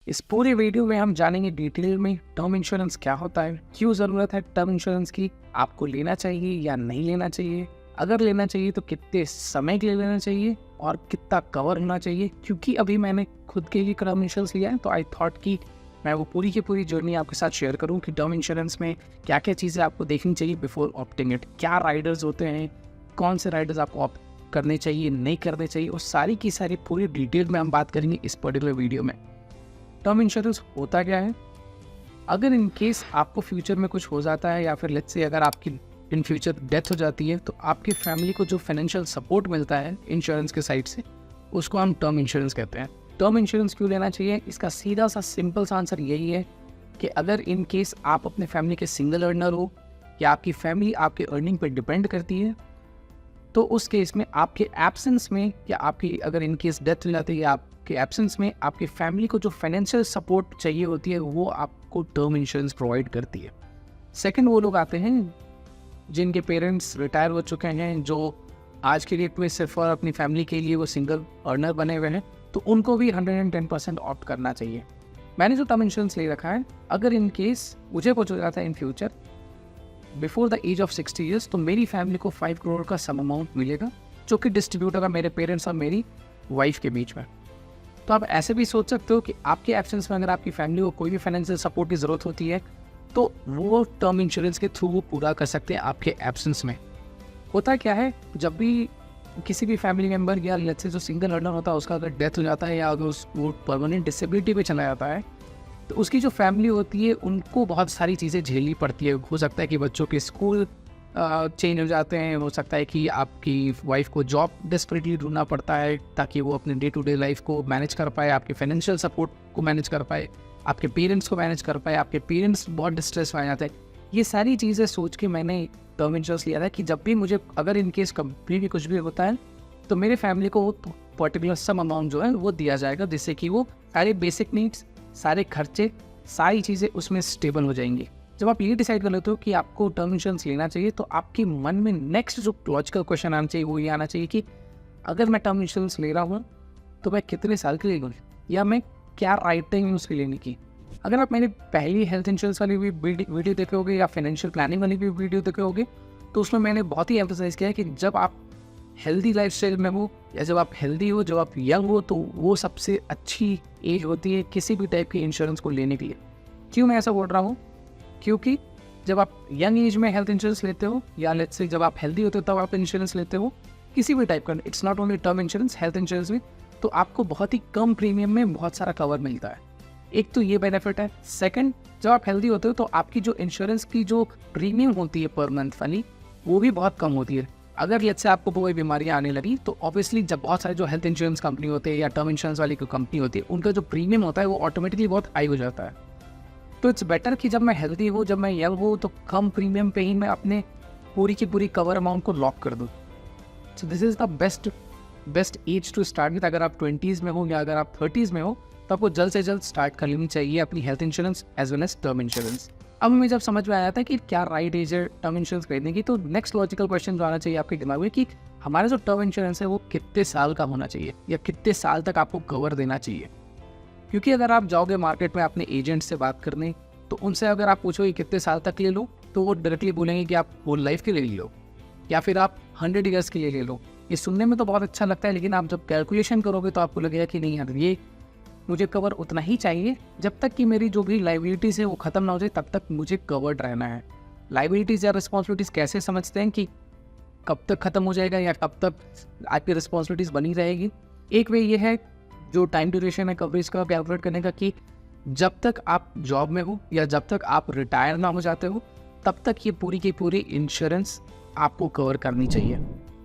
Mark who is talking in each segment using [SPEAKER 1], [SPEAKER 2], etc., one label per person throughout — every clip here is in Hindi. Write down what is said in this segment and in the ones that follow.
[SPEAKER 1] इस पूरे वीडियो में हम जानेंगे डिटेल में टर्म इंश्योरेंस क्या होता है, क्यों ज़रूरत है टर्म इंश्योरेंस की, आपको लेना चाहिए या नहीं लेना चाहिए, अगर लेना चाहिए तो कितने समय के लिए लेना चाहिए और कितना कवर होना चाहिए। क्योंकि अभी मैंने खुद के लिए टर्म इंश्योरेंस लिया है तो आई थॉट कि मैं वो पूरी की पूरी जर्नी आपके साथ शेयर करूं कि टर्म इंश्योरेंस में क्या क्या चीज़ें आपको देखनी चाहिए बिफोर ऑप्टिंग इट, क्या राइडर्स होते हैं, कौन से राइडर्स आपको ऑप्ट करने चाहिए नहीं करने चाहिए, और सारी की सारी पूरी डिटेल में हम बात करेंगे इस पर्टिकुलर वीडियो में। टर्म इंश्योरेंस होता क्या है, अगर इन केस आपको फ्यूचर में कुछ हो जाता है या फिर लेट्स से अगर आपकी इन फ्यूचर डेथ हो जाती है तो आपकी फैमिली को जो फाइनेंशियल सपोर्ट मिलता है इंश्योरेंस के साइड से उसको हम टर्म इंश्योरेंस कहते हैं। टर्म इंश्योरेंस क्यों लेना चाहिए, इसका सीधा सा सिंपल सा आंसर यही है कि अगर इन केस आप अपने फैमिली के सिंगल अर्नर हो या आपकी फैमिली आपके अर्निंग पर डिपेंड करती है तो उस केस में आपके एब्सेंस में या आपकी अगर इन केस डेथ हो जाती है या आपके एब्सेंस में आपकी फैमिली को जो फाइनेंशियल सपोर्ट चाहिए होती है वो आपको टर्म इंश्योरेंस प्रोवाइड करती है। सेकंड, वो लोग आते हैं जिनके पेरेंट्स रिटायर हो चुके हैं, जो आज के डेट में सिर्फ और अपनी फैमिली के लिए वो सिंगल अर्नर बने हुए हैं, तो उनको भी 110% ऑप्ट करना चाहिए। मैंने जो टर्म इंश्योरेंस ले रखा है, अगर इन केस मुझे कुछ हो जाता है in future before the age of 60 years तो मेरी फैमिली को 5 करोड़ का सम अमाउंट मिलेगा जो कि डिस्ट्रीब्यूट होगा मेरे पेरेंट्स और मेरी वाइफ के बीच में। तो आप ऐसे भी सोच सकते हो कि आपके एब्सेंस में अगर आपकी फैमिली को कोई भी फाइनेंशियल सपोर्ट की ज़रूरत होती है तो वो टर्म इंश्योरेंस के थ्रू वो पूरा कर सकते हैं आपके एब्सेंस में। होता क्या है, जब भी किसी भी फैमिली मेम्बर या लेट्स से जो सिंगल अर्नर होता है उसका अगर डेथ हो जाता है या अगर वो परमानेंट डिसेबिलिटी पे चला जाता है तो उसकी जो फैमिली होती है उनको बहुत सारी चीज़ें झेलनी पड़ती है। हो सकता है कि बच्चों के स्कूल चेंज हो जाते हैं, हो सकता है कि आपकी वाइफ को जॉब डेस्परेटली ढूंढना पड़ता है ताकि वो अपने डे टू डे लाइफ को मैनेज कर पाए, आपके फाइनेंशियल सपोर्ट को मैनेज कर पाए, आपके पेरेंट्स को मैनेज कर पाए, आपके पेरेंट्स बहुत डिस्ट्रेस में आ जाते हैं। ये सारी चीज़ें सोच के मैंने टर्म इंश्योरेंस लिया था कि जब भी मुझे अगर इन केस कभी भी कुछ भी होता है तो मेरे फैमिली को पर्टिकुलर सम अमाउंट जो है वो दिया जाएगा, जिससे कि वो सारे बेसिक नीड्स, सारे खर्चे, सारी चीज़ें उसमें स्टेबल हो जाएंगी। जब आप ये डिसाइड कर लेते हो कि आपको टर्म इंश्योरेंस लेना चाहिए तो आपके मन में नेक्स्ट जो लॉजिकल क्वेश्चन आना चाहिए वो ये आना चाहिए कि अगर मैं टर्म इंश्योरेंस ले रहा हूँ तो मैं कितने साल के लिए लूँ या मैं क्या राइटिंग है उसके लेने की। अगर आप मेरी पहली हेल्थ इंश्योरेंस वाली भी वीडियो देखे होगे या फाइनेंशियल प्लानिंग वाली भी वीडियो देखे होगे तो उसमें मैंने बहुत ही एम्फसाइज किया है कि जब आप हेल्दी लाइफस्टाइल में हो या जब आप हेल्दी हो, जब आप यंग हो तो वो सबसे अच्छी एज होती है किसी भी टाइप के इंश्योरेंस को लेने के लिए। क्यों मैं ऐसा बोल रहा हूँ, क्योंकि जब आप यंग एज में हेल्थ इंश्योरेंस लेते हो या लेट्स से जब आप हेल्दी होते हो तब आप इंश्योरेंस लेते हो किसी भी टाइप का, it's not only term insurance, health insurance भी, तो आपको बहुत ही कम प्रीमियम में बहुत सारा कवर मिलता है। एक तो ये बेनिफिट है। सेकंड, जब आप हेल्दी होते हो तो आपकी जो इंश्योरेंस की जो प्रीमियम होती है पर मंथ वाली वो भी बहुत कम होती है। अगर लेट्स से आपको कोई बीमारियां आने लगी तो ऑब्वियसली जब बहुत सारे जो हेल्थ इंश्योरेंस कंपनी होते हैं या टर्म इंश्योरेंस वाली कोई कंपनी होती है उनका जो प्रीमियम होता है वो ऑटोमेटिकली बहुत हाई हो जाता है। तो इट्स बेटर कि जब मैं हेल्दी हूँ, जब मैं यंग हूँ तो कम प्रीमियम पे ही मैं अपने पूरी की पूरी कवर अमाउंट को लॉक कर दूँ। So this is the best age to start with. अगर आप 20s में हो या अगर आप 30s में हो तो आपको जल्द से जल्द स्टार्ट कर लेनी चाहिए अपनी health insurance as well as term insurance. अब हमें जब समझ में आया था कि क्या राइट एज है टर्म इंश्योरेंस खरीदने की, तो नेक्स्ट लॉजिकल क्वेश्चन जो आना चाहिए आपके दिमाग में कि हमारा जो टर्म इंश्योरेंस है वो कितने साल का होना चाहिए या कितने साल तक आपको कवर देना चाहिए। क्योंकि अगर आप जाओगे मार्केट में अपने एजेंट से बात करने तो उनसे अगर आप पूछोगे कितने साल तक ले लो तो वो डायरेक्टली बोलेंगे कि आप होल लाइफ के लिए ले लो या फिर आप 100 ईयर्स के लिए ले लो। ये सुनने में तो बहुत अच्छा लगता है लेकिन आप जब कैलकुलेशन करोगे तो आपको लगेगा कि नहीं यार, ये मुझे कवर उतना ही चाहिए जब तक कि मेरी जो भी लाइबिलिटीज़ है वो ख़त्म ना हो जाए, तब तक मुझे कवर्ड रहना है। लाइबिलिटीज़ या रिस्पॉन्सिबिलिटीज़ कैसे समझते हैं कि कब तक ख़त्म हो जाएगा या कब तक आपकी रिस्पॉन्सिबिलिटीज़ बनी रहेगी। एक वे ये है जो टाइम ड्यूरेशन है कवरेज का कैलकुलेट करने का कि जब तक आप जॉब में हो या जब तक आप रिटायर ना हो जाते हो तब तक ये पूरी की पूरी इंश्योरेंस आपको कवर करनी चाहिए।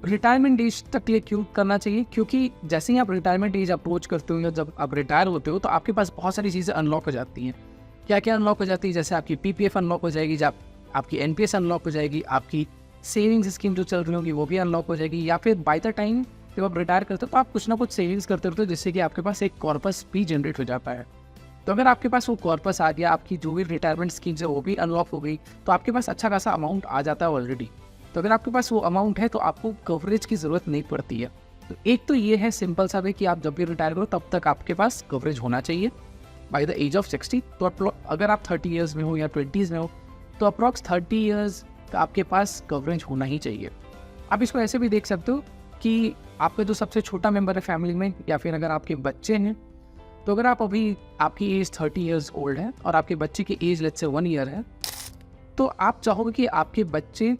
[SPEAKER 1] रिटायरमेंट एज तक ये क्यों करना चाहिए, क्योंकि जैसे ही आप रिटायरमेंट एज अप्रोच करते हो या जब आप रिटायर होते हो तो आपके पास बहुत सारी चीज़ें अनलॉक हो जाती हैं। क्या क्या अनलॉक हो जाती है, जैसे आपकी PPF अनलॉक हो जाएगी, जब आपकी NPS अनलॉक हो जाएगी, आपकी सेविंग्स स्कीम जो चल रही होगी वो भी अनलॉक हो जाएगी, या फिर बाय द टाइम जब आप रिटायर करते हो तो आप कुछ ना कुछ सेविंग्स करते रहते हो जिससे कि आपके पास एक कॉर्पस भी जनरेट हो जाता है। तो अगर आपके पास वो कॉर्पस आ गया, आपकी जो भी रिटायरमेंट स्कीम्स है वो भी अनलॉक हो गई तो आपके पास अच्छा खासा अमाउंट आ जाता है ऑलरेडी। तो अगर आपके पास वो अमाउंट है तो आपको कवरेज की ज़रूरत नहीं पड़ती है। तो एक तो ये है सिंपल सा वे कि आप जब भी रिटायर करो तब तक आपके पास कवरेज होना चाहिए। बाय द एज ऑफ 60, तो अगर आप 30 ईयर्स में हो या 20s में हो तो अप्रॉक्स 30 ईयर्स का आपके पास कवरेज होना ही चाहिए। आप इसको ऐसे भी देख सकते हो कि आपका जो सबसे छोटा मेंबर है फैमिली में, या फिर अगर आपके बच्चे हैं, तो अगर आप अभी आपकी एज 30 ईयर्स ओल्ड है और आपके बच्चे की एज लेट्स से 1 ईयर है, तो आप चाहोगे कि आपके बच्चे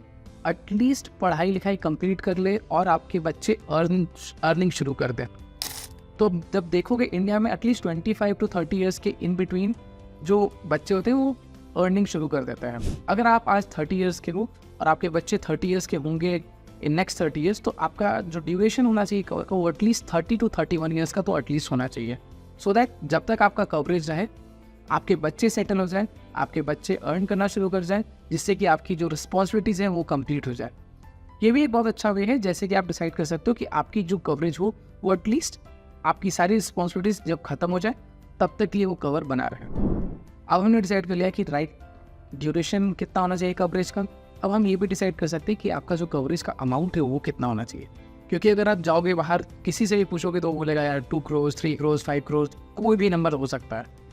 [SPEAKER 1] एटलीस्ट पढ़ाई लिखाई कंप्लीट कर ले और आपके बच्चे अर्निंग शुरू कर दें। तो जब देखोगे इंडिया में एटलीस्ट 25 to 30 ईयर्स के इन बिटवीन जो बच्चे होते हैं वो अर्निंग शुरू कर देते हैं। अगर आप आज 30 ईयर्स के हो और आपके बच्चे 30 ईयर्स के होंगे इन नेक्स्ट 30 ईयर्स, तो आपका जो ड्यूरेशन होना चाहिए कवर का वो एटलीस्ट 30 to 31 ईयर्स का तो एटलीस्ट होना चाहिए, सो दैट जब तक आपका कवरेज रहे आपके बच्चे सेटल हो जाए, आपके बच्चे अर्न करना शुरू कर जाए, जिससे कि आपकी जो रिस्पॉन्सिबिलिटीज़ हैं वो कंप्लीट हो जाए। ये भी एक बहुत अच्छा वे है जैसे कि आप डिसाइड कर सकते हो कि आपकी जो कवरेज हो वो एटलीस्ट आपकी सारी रिस्पॉन्सिबिलिटीज़ जब खत्म हो जाए तब तक के लिए वो कवर बना रहे। अब हमने डिसाइड कर लिया कि राइट ड्यूरेशन कितना होना चाहिए कवरेज का। अब हम ये भी डिसाइड कर सकते हैं कि आपका जो कवरेज का अमाउंट है वो कितना होना चाहिए, क्योंकि अगर आप जाओगे बाहर किसी से भी पूछोगे तो वो बोलेगा यार 2 करोड़ 3 करोड़ 5 करोड़ कोई भी नंबर हो सकता है।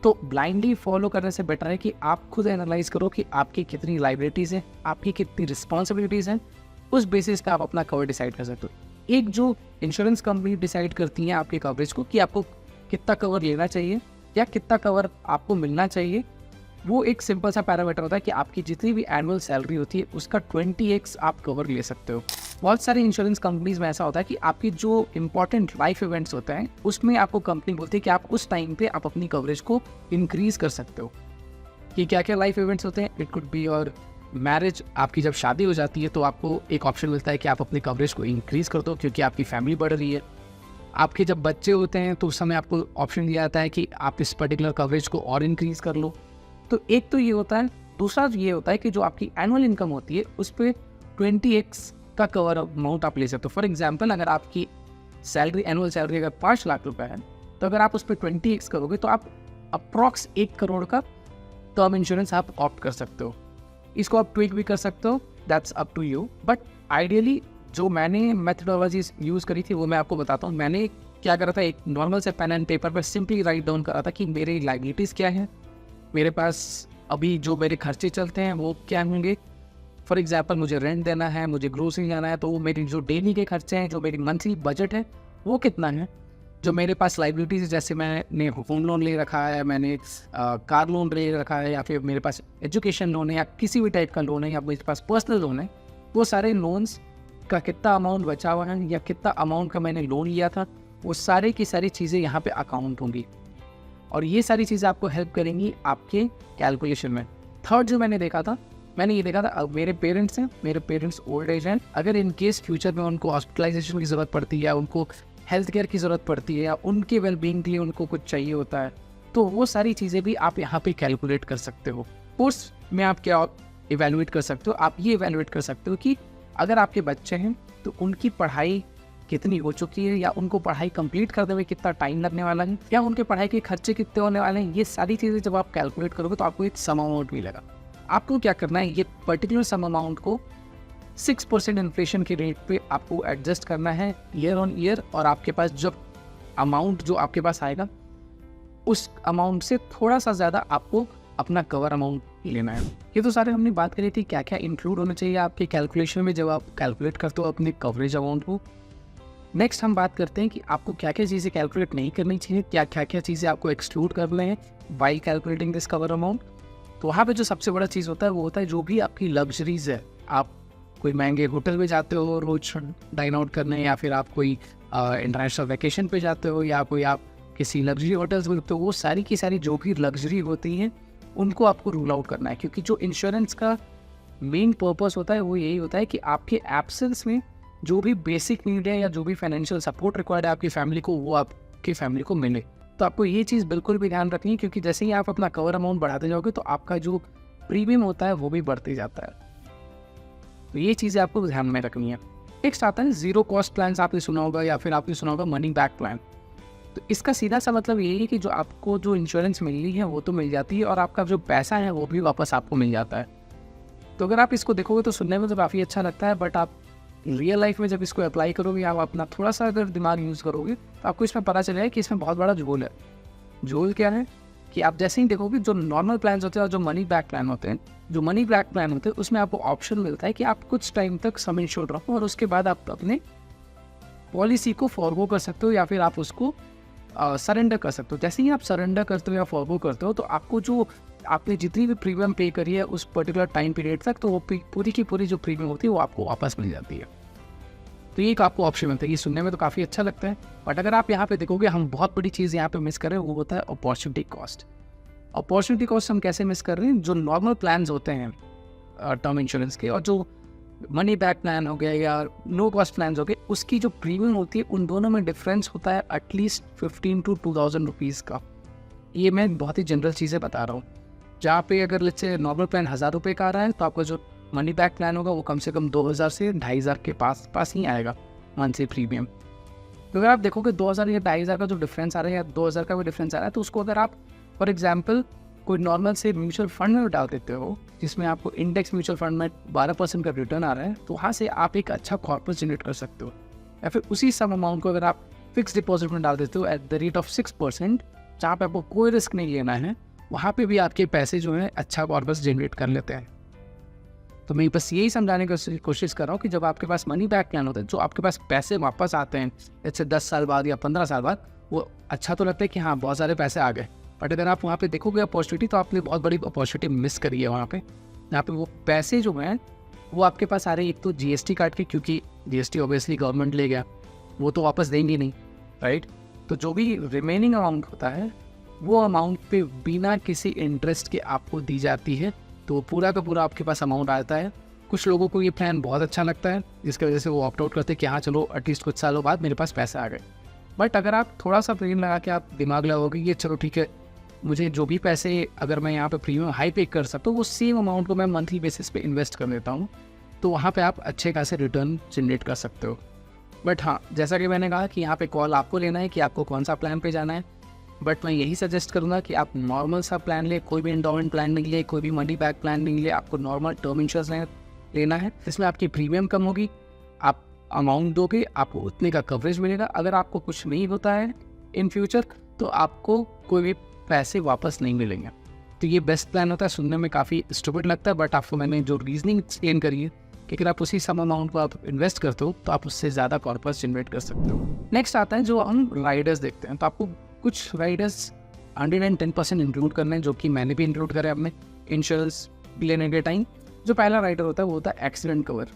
[SPEAKER 1] तो ब्लाइंडली फॉलो करने से बेटर है कि आप खुद एनालाइज करो कि आपकी कितनी लाइबिलिटीज़ हैं, आपकी कितनी रिस्पॉन्सिबिलिटीज़ हैं, उस बेसिस पे आप अपना कवर डिसाइड कर सकते हो। एक जो इंश्योरेंस कंपनी डिसाइड करती है आपके कवरेज को कि आपको कितना कवर लेना चाहिए या कितना कवर आपको मिलना चाहिए, वो एक सिंपल सा पैरामीटर होता है कि आपकी जितनी भी एनुअल सैलरी होती है उसका 20x आप कवर ले सकते हो। बहुत सारी इंश्योरेंस कंपनीज में ऐसा होता है कि आपकी जो इंपॉर्टेंट लाइफ इवेंट्स होते हैं उसमें आपको कंपनी बोलती है कि आप उस टाइम पे आप अपनी कवरेज को इंक्रीज कर सकते हो। कि क्या क्या लाइफ इवेंट्स होते हैं, इट कुड बी और मैरिज, आपकी जब शादी हो जाती है तो आपको एक ऑप्शन मिलता है कि आप अपनी कवरेज को इंक्रीज कर दो क्योंकि आपकी फैमिली बढ़ रही है। आपके जब बच्चे होते हैं तो उस समय आपको ऑप्शन दिया जाता है कि आप इस पर्टिकुलर कवरेज को और इंक्रीज कर लो। तो एक तो ये होता है, दूसरा ये होता है कि जो आपकी एनुअल इनकम होती है उस पर 20x का कवर अमाउंट आप ले सकते हो। फॉर एग्जाम्पल अगर आपकी सैलरी एनुअल सैलरी अगर 5 लाख रुपए है तो अगर आप उस पर 20x करोगे तो आप अप्रॉक्स 1 करोड़ का टर्म इंश्योरेंस आप ऑप्ट कर सकते हो। इसको आप ट्विक भी कर सकते हो, that's up to you. But ideally जो मैंने मेथडोलॉजी यूज़ करी थी वो मैं आपको बताता हूँ। मैंने क्या करा था, एक नॉर्मल से पेन एंड पेपर पर सिंपली राइट डाउन करा था कि मेरी लाइबिलिटीज़ क्या है, मेरे पास अभी जो मेरे खर्चे चलते हैं वो क्या होंगे। फॉर एग्जांपल मुझे रेंट देना है, मुझे ग्रोसरी जाना है, तो वो मेरी जो डेली के खर्चे हैं, जो मेरी मंथली बजट है वो कितना है। जो मेरे पास लाइबिलिटीज़ है, जैसे मैंने होम लोन ले रखा है, मैंने कार लोन ले रखा है, या फिर मेरे पास एजुकेशन लोन है या किसी भी टाइप का लोन है, या मेरे पास पर्सनल लोन है, वो सारे लोन्स का कितना अमाउंट बचा हुआ है या कितना अमाउंट का मैंने लोन लिया था, वो सारे की सारी चीज़ें यहाँ पे अकाउंट होंगी और ये सारी चीज़ें आपको हेल्प करेंगी आपके कैलकुलेशन में। थर्ड जो मैंने देखा था, मैंने ये देखा था अब मेरे पेरेंट्स हैं, मेरे पेरेंट्स ओल्ड एज हैं, अगर इन केस फ्यूचर में उनको हॉस्पिटलाइजेशन की ज़रूरत पड़ती है या उनको हेल्थ केयर की ज़रूरत पड़ती है या उनके वेलबींग के लिए उनको कुछ चाहिए होता है, तो वो सारी चीज़ें भी आप यहाँ पे कैलकुलेट कर सकते हो। कोर्स में आप क्या इवेलुएट कर सकते हो, आप ये इवेलुएट कर सकते हो कि अगर आपके बच्चे हैं तो उनकी पढ़ाई कितनी हो चुकी है या उनको पढ़ाई कंप्लीट करने में कितना टाइम लगने वाला है या उनके पढ़ाई के खर्चे कितने होने वाले हैं। ये सारी चीज़ें जब आप कैलकुलेट करोगे तो आपको एक सम अमाउंट मिलेगा। आपको क्या करना है, ये पर्टिकुलर सम अमाउंट को 6% इन्फ्लेशन के रेट पे आपको एडजस्ट करना है ईयर ऑन ईयर, और आपके पास जब अमाउंट जो आपके पास आएगा उस अमाउंट से थोड़ा सा ज़्यादा आपको अपना कवर अमाउंट लेना है। ये तो सारे हमने बात करी थी क्या क्या इंक्लूड होना चाहिए आपके कैलकुलेशन में जब आप कैलकुलेट करते हो अपने कवरेज अमाउंट को। नेक्स्ट हम बात करते हैं कि आपको क्या क्या चीज़ें कैलकुलेट नहीं करनी चाहिए, क्या क्या चीज़ें आपको एक्सक्लूड करना है while calculating this cover amount. तो वहाँ पे जो सबसे बड़ा चीज़ होता है वो होता है जो भी आपकी लग्जरीज है। आप कोई महंगे होटल में जाते हो रोज डाइन आउट करने, या फिर आप कोई इंटरनेशनल वैकेशन पे जाते हो, या कोई आप किसी लग्जरी होटल्स में, तो वो सारी की सारी जो भी लग्जरी होती हैं उनको आपको रूल आउट करना है। क्योंकि जो इंश्योरेंस का मेन पर्पस होता है वो यही होता है कि आपके एब्सेंस में जो भी बेसिक नीड है या जो भी फाइनेंशियल सपोर्ट रिक्वायर्ड है आपकी फैमिली को, वो आपकी फैमिली को मिले। तो आपको ये चीज़ बिल्कुल भी ध्यान रखनी है, क्योंकि जैसे ही आप अपना कवर अमाउंट बढ़ाते जाओगे तो आपका जो प्रीमियम होता है वो भी बढ़ते जाता है। तो ये चीज़ें आपको ध्यान में रखनी है। नेक्स्ट आता है जीरो कॉस्ट प्लान। आपने सुना होगा या फिर आपने सुना होगा मनी बैक प्लान। तो इसका सीधा सा मतलब यही है कि जो आपको जो इंश्योरेंस मिलनी है वो तो मिल जाती है और आपका जो पैसा है वो भी वापस आपको मिल जाता है। तो अगर आप इसको देखोगे तो सुनने में तो काफ़ी अच्छा लगता है, बट आप रियल लाइफ में जब इसको अप्लाई करोगे, आप अपना थोड़ा सा अगर दिमाग यूज़ करोगे तो आपको इसमें पता चलेगा कि इसमें बहुत बड़ा झोल है। झोल क्या है कि आप जैसे ही देखोगे जो नॉर्मल प्लान होते हैं और जो मनी बैक प्लान होते हैं, जो मनी बैक प्लान होते हैं उसमें आपको ऑप्शन मिलता है कि आप कुछ टाइम तक सम इंश्योर्ड रखो और उसके बाद आप अपने पॉलिसी को फॉरगो कर सकते हो या फिर आप उसको सरेंडर कर सकते हो। जैसे ही आप सरेंडर करते हो या फॉरगो करते हो तो आपको जो आपने जितनी भी प्रीमियम पे करी है उस पर्टिकुलर टाइम पीरियड तक, तो वो पूरी की पूरी जो प्रीमियम होती है वो आपको वापस मिल जाती है। तो ये एक आपको ऑप्शन मिलता है। ये सुनने में तो काफ़ी अच्छा लगता है, बट अगर आप यहाँ पे देखोगे हम बहुत बड़ी चीज़ यहाँ पे मिस कर रहे हैं, वो होता है अपॉर्चुनिटी कॉस्ट। अपॉर्चुनिटी कॉस्ट हम कैसे मिस कर रहे हैं? जो नॉर्मल प्लान्स होते हैं टर्म इंश्योरेंस के और जो मनी बैक प्लान हो गया या नो कॉस्ट प्लान हो गए, उसकी जो प्रीमियम होती है उन दोनों में डिफरेंस होता है एटलीस्ट 15 to 2000 रुपीज़ का। ये मैं बहुत ही जनरल चीज़ें बता रहा हूँ। जहाँ पे अगर लेट्स से नॉर्मल प्लान 1000 रुपये का आ रहा है तो आपका जो मनी बैक प्लान होगा वो कम से कम 2000 से 2500 के पास ही आएगा मंथली प्रीमियम। तो अगर आप देखोगे 2000 या 2500 का जो डिफरेंस आ रहा है या 2000 का भी डिफरेंस आ रहा है, तो उसको अगर आप फॉर एग्जांपल कोई नॉर्मल से म्यूचुअल फंड में डाल देते हो जिसमें आपको इंडेक्स म्यूचुअल फंड में 12% का रिटर्न आ रहा है, तो वहाँ से आप एक अच्छा कॉर्पस जनरेट कर सकते हो। या फिर उसी सम अमाउंट को अगर आप फिक्स डिपॉजिट में डाल देते हो एट द रेट ऑफ 6%, जहाँ पे आपको कोई रिस्क नहीं लेना है, वहाँ पे भी आपके पैसे जो है अच्छा कॉर्पस जनरेट कर लेते हैं। तो मैं बस यही समझाने की कोशिश कर रहा हूँ कि जब आपके पास मनी बैक प्लान होता है, जो आपके पास पैसे वापस आते हैं जैसे 10 साल बाद या 15 साल बाद, वो अच्छा तो लगता है कि हाँ बहुत सारे पैसे आ गए, बट अगर आप वहाँ पे देखोगे अपॉर्चुनिटी, तो आपने बहुत बड़ी अपॉर्चुनिटी मिस करी है वहाँ पे। यहाँ पे वो पैसे जो हैं वो आपके पास आ रहे हैं एक तो जीएसटी काट के, क्योंकि जीएसटी ऑब्वियसली गवर्नमेंट ले गया, वो तो वापस देंगे नहीं, राइट। तो जो भी रिमेनिंग अमाउंट होता है वो अमाउंट पे बिना किसी इंटरेस्ट के आपको दी जाती है, तो पूरा का पूरा आपके पास अमाउंट आता है। कुछ लोगों को ये प्लान बहुत अच्छा लगता है, जिसकी वजह से वो ऑप्ट आउट करते हैं कि हाँ चलो एटलीस्ट कुछ सालों बाद मेरे पास पैसे आ गए। बट अगर आप थोड़ा सा ब्रेन लगा के आप दिमाग लगाओगे ये चलो ठीक है, मुझे जो भी पैसे अगर मैं यहाँ पे प्रीमियम हाई पे कर सकता हूँ, वो सेम अमाउंट को मैं मंथली बेसिस पे इन्वेस्ट कर देता हूँ, तो वहाँ पे आप अच्छे खासे रिटर्न जनरेट कर सकते हो। बट हाँ, जैसा कि मैंने कहा कि यहाँ पे कॉल आपको लेना है कि आपको कौन सा प्लान पे जाना है। बट मैं यही सजेस्ट करूँगा कि आप नॉर्मल सा प्लान ले, कोई भी एंडोमेंट प्लान नहीं ले, कोई भी मनी बैक प्लान नहीं ले, आपको नॉर्मल टर्म इंश्योरेंस लेना है। इसमें आपकी प्रीमियम कम होगी, आप अमाउंट दोगे, आपको उतने का कवरेज मिलेगा। अगर आपको कुछ नहीं होता है इन फ्यूचर, तो आपको कोई भी पैसे वापस नहीं मिलेंगे। तो ये बेस्ट प्लान होता है। सुनने में काफ़ी स्टूपिड लगता है, बट आपको मैंने जो रीजनिंग एक्सप्लेन करी है कि अगर आप उसी सम अमाउंट को आप इन्वेस्ट करते हो तो आप उससे ज़्यादा कॉर्पस जनरेट कर सकते हो। नेक्स्ट आता है जो हम राइडर्स देखते हैं, तो आपको कुछ राइडर्स 110% इंक्लूड करना है, जो कि मैंने भी इंक्लूड करे अपने इंश्योरेंस लेने के टाइम। जो पहला राइडर होता है वो होता है एक्सीडेंट कवर।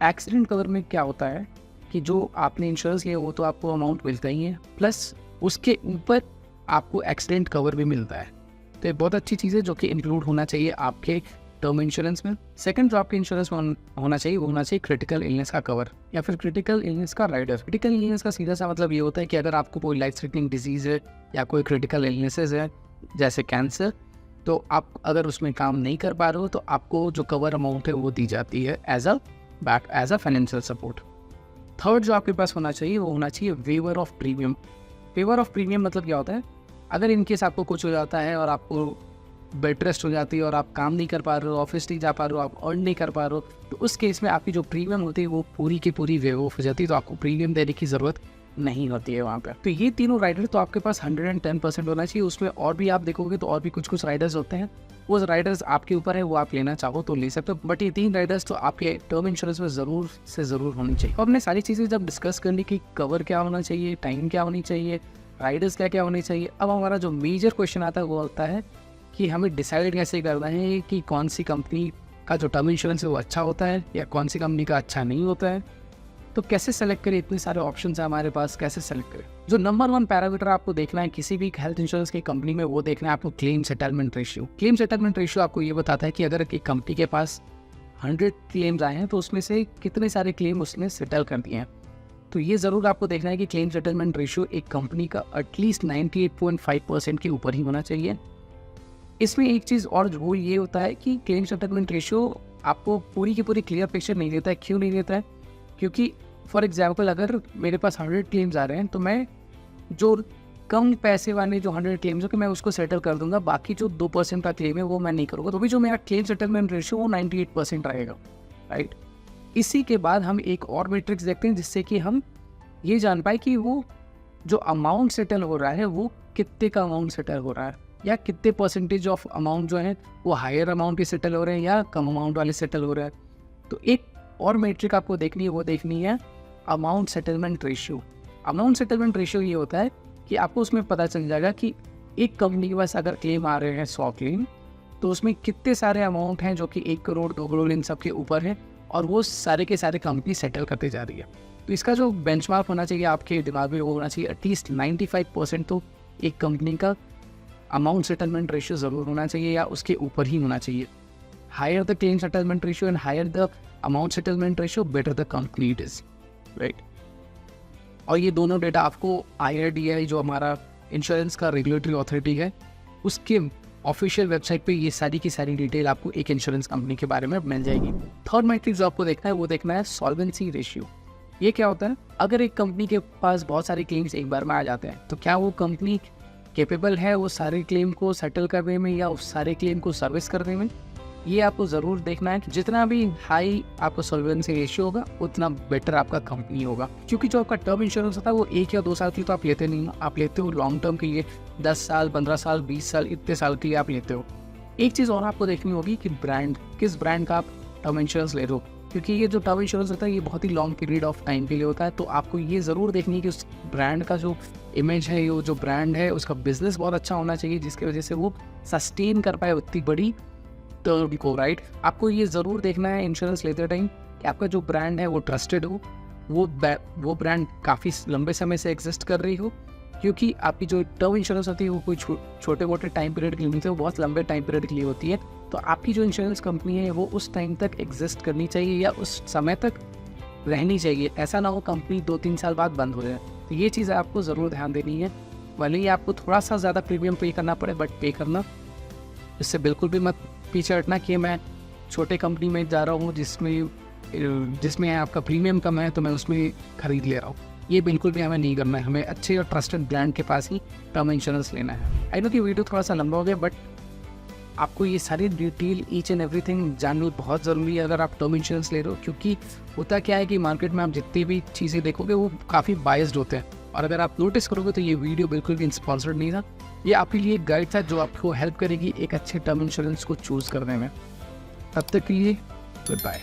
[SPEAKER 1] एक्सीडेंट कवर में क्या होता है कि जो आपने इंश्योरेंस लिया वो तो आपको अमाउंट मिलता ही है, प्लस उसके ऊपर आपको एक्सीडेंट कवर भी मिलता है। तो ये बहुत अच्छी चीज़ है जो कि इंक्लूड होना चाहिए आपके टर्म इंश्योरेंस में। सेकंड जो आपके इंश्योरेंस में होना चाहिए वो होना चाहिए क्रिटिकल इलनेस का कवर या फिर क्रिटिकल इलनेस का राइडर। क्रिटिकल इलनेस का सीधा सा मतलब ये होता है कि अगर आपको कोई लाइफ थ्रेटनिंग डिजीज़ है या कोई क्रिटिकल इलनेसेस है जैसे कैंसर, तो आप अगर उसमें काम नहीं कर पा रहे हो तो आपको जो कवर अमाउंट है वो दी जाती है as a financial support. Third जो आपके पास होना चाहिए वो होना चाहिए waiver of premium. Waiver of premium मतलब क्या होता है? अगर इनकेस आपको कुछ हो जाता है और आपको बेड रेस्ट हो जाती है और आप काम नहीं कर पा रहे हो, ऑफिस नहीं जा पा रहे हो, आप अर्न नहीं कर पा रहे हो, तो उस केस में आपकी जो प्रीमियम होती है वो पूरी की पूरी वेव ऑफ हो जाती है, तो आपको प्रीमियम देने की ज़रूरत नहीं होती है वहाँ पे। तो ये तीनों राइडर तो आपके पास 110% होना चाहिए। उसमें और भी आप देखोगे तो और भी कुछ राइडर्स होते हैं, वो राइडर्स आपके ऊपर है, वो आप लेना चाहो तो ले सकते हो, बट ये 3 राइडर्स तो आपके टर्म इंश्योरेंस में ज़रूर से ज़रूर होनी चाहिए। तो हमने सारी चीज़ें जब डिस्कस करने की, कवर क्या होना चाहिए, टाइम क्या होनी चाहिए, राइडर्स क्या क्या होनी चाहिए, अब हमारा जो मेजर क्वेश्चन आता है वो होता है कि हमें डिसाइड कैसे करना है कि कौन सी कंपनी का जो टर्म इंश्योरेंस है वो अच्छा होता है या कौन सी कंपनी का अच्छा नहीं होता है। तो कैसे सेलेक्ट करें? इतने सारे ऑप्शंस हैं हमारे पास, कैसे सेलेक्ट करें? जो नंबर 1 पैरामीटर आपको देखना है किसी भी हेल्थ इंश्योरेंस की कंपनी में, वो देखना है आपको claim settlement ratio. Claim settlement ratio आपको ये बताता है कि अगर एक कंपनी के पास 100 क्लेम्स आए हैं तो उसमें से कितने सारे क्लेम उसने सेटल कर दिए हैं। तो ये ज़रूर आपको देखना है कि क्लेम सेटलमेंट रेशियो एक कंपनी का एटलीस्ट 98.5% के ऊपर ही होना चाहिए। इसमें एक चीज़ और रूल ये होता है कि क्लेम सेटलमेंट रेशियो आपको पूरी की पूरी क्लियर पिक्चर नहीं देता है। क्यों नहीं देता है? क्योंकि फॉर एग्जांपल अगर मेरे पास 100 क्लेम्स आ रहे हैं तो मैं जो कम पैसे वाले जो 100 क्लेम्स हो कि मैं उसको सेटल कर दूंगा, बाकी जो 2% का क्लेम है वो मैं नहीं करूँगा, तो भी जो मेरा क्लेम सेटलमेंट रेशियो वो 98% रहेगा, राइट। इसी के बाद हम एक और मैट्रिक्स देखते हैं जिससे कि हम ये जान पाए कि वो जो अमाउंट सेटल हो रहा है वो कितने का अमाउंट सेटल हो रहा है। या कितने परसेंटेज ऑफ अमाउंट जो है वो हायर अमाउंट के सेटल हो रहे हैं या कम अमाउंट वाले सेटल हो रहे हैं। तो एक और मेट्रिक आपको देखनी है, वो देखनी है amount settlement ratio. Amount settlement ratio ये होता है कि आपको उसमें पता चल जाएगा कि एक कंपनी के पास अगर क्लेम आ रहे हैं 100 क्लेम, तो उसमें कितने सारे अमाउंट हैं जो कि 1 करोड़ 2 करोड़ इन सब के ऊपर है, और वो सारे के सारे कंपनी सेटल करते जा रही है। तो इसका जो बेंचमार्क होना चाहिए आपके दिमाग में, वो होना चाहिए एटलीस्ट 95% तो एक कंपनी का अमाउंट सेटलमेंट रेशियो ज़रूर होना चाहिए या उसके ऊपर ही होना चाहिए। Higher the claim settlement ratio and higher the amount settlement ratio, better the company it is, right. और ये दोनों डेटा आपको IRDAI जो हमारा इंश्योरेंस का रेगुलेटरी अथॉरिटी है, उसके ऑफिशियल वेबसाइट पे ये सारी की सारी डिटेल आपको एक इंश्योरेंस कंपनी के बारे में मिल जाएगी। थर्ड मैट्रिक जो आपको देखना है वो देखना है सॉल्वेंसी रेशियो। ये क्या होता है? अगर एक कंपनी के पास बहुत सारे क्लेम्स एक बार में आ जाते हैं, तो क्या वो कंपनी कैपेबल है वो सारे क्लेम को सेटल करने में या उस सारे क्लेम को सर्विस करने में? ये आपको ज़रूर देखना है कि जितना भी हाई आपका सॉल्वेंसी रेशियो होगा उतना बेटर आपका कंपनी होगा। क्योंकि जो आपका टर्म इंश्योरेंस होता है वो 1 या 2 साल के लिए तो आप लेते नहीं, आप लेते हो लॉन्ग टर्म के लिए, 10 साल 15 साल 20 साल इतने साल के लिए आप लेते हो। एक चीज़ और आपको देखनी होगी कि ब्रांड, किस ब्रांड का आप टर्म इंश्योरेंस ले रहे हो, क्योंकि ये जो टर्म इंश्योरेंस होता है ये बहुत ही लॉन्ग पीरियड ऑफ टाइम के लिए होता है। तो आपको ये ज़रूर देखनी है कि उस ब्रांड का जो इमेज है, ये जो ब्रांड है उसका बिजनेस बहुत अच्छा होना चाहिए, जिसकी वजह से वो सस्टेन कर पाए उतनी बड़ी टर्म को, राइट। आपको ये ज़रूर देखना है इंश्योरेंस लेते टाइम कि आपका जो ब्रांड है वो ट्रस्टेड हो, वो ब्रांड काफ़ी लंबे समय से एग्जिस्ट कर रही हो, क्योंकि आपकी जो टर्म इंश्योरेंस होती है वो कोई छोटे मोटे टाइम पीरियड के लिए नहीं होती है, वो बहुत लंबे टाइम पीरियड के लिए होती है। तो आपकी जो इंश्योरेंस कंपनी है वो उस टाइम तक एग्जिस्ट करनी चाहिए या उस समय तक रहनी चाहिए। ऐसा ना हो कंपनी 2-3 साल बाद बंद हो जाए। तो ये चीज़ आपको ज़रूर ध्यान देनी है। भले ही आपको थोड़ा सा ज़्यादा प्रीमियम पे करना पड़े, बट पे करना, इससे बिल्कुल भी मत पीछे हटना कि मैं छोटे कंपनी में जा रहा हूँ जिसमें आपका प्रीमियम कम है तो मैं उसमें ख़रीद ले रहा हूँ। ये बिल्कुल भी हमें नहीं करना है। हमें अच्छे और ट्रस्टेड ब्रांड के पास ही टर्म इंश्योरेंस लेना है। आई नो कि वीडियो थोड़ा सा लंबा हो गया, बट आपको ये सारी डिटेल ईच एंड एवरीथिंग जानना बहुत ज़रूरी है अगर आप टर्म इंश्योरेंस ले रहे हो। क्योंकि होता क्या है कि मार्केट में आप जितनी भी चीज़ें देखोगे वो काफ़ी बायस्ड होते हैं, और अगर आप नोटिस करोगे तो ये वीडियो बिल्कुल भी स्पॉन्सर्ड नहीं था। ये आपके लिए एक गाइड था जो आपको हेल्प करेगी एक अच्छे टर्म इंश्योरेंस को चूज़ करने में। तब तक के लिए गुड बाय।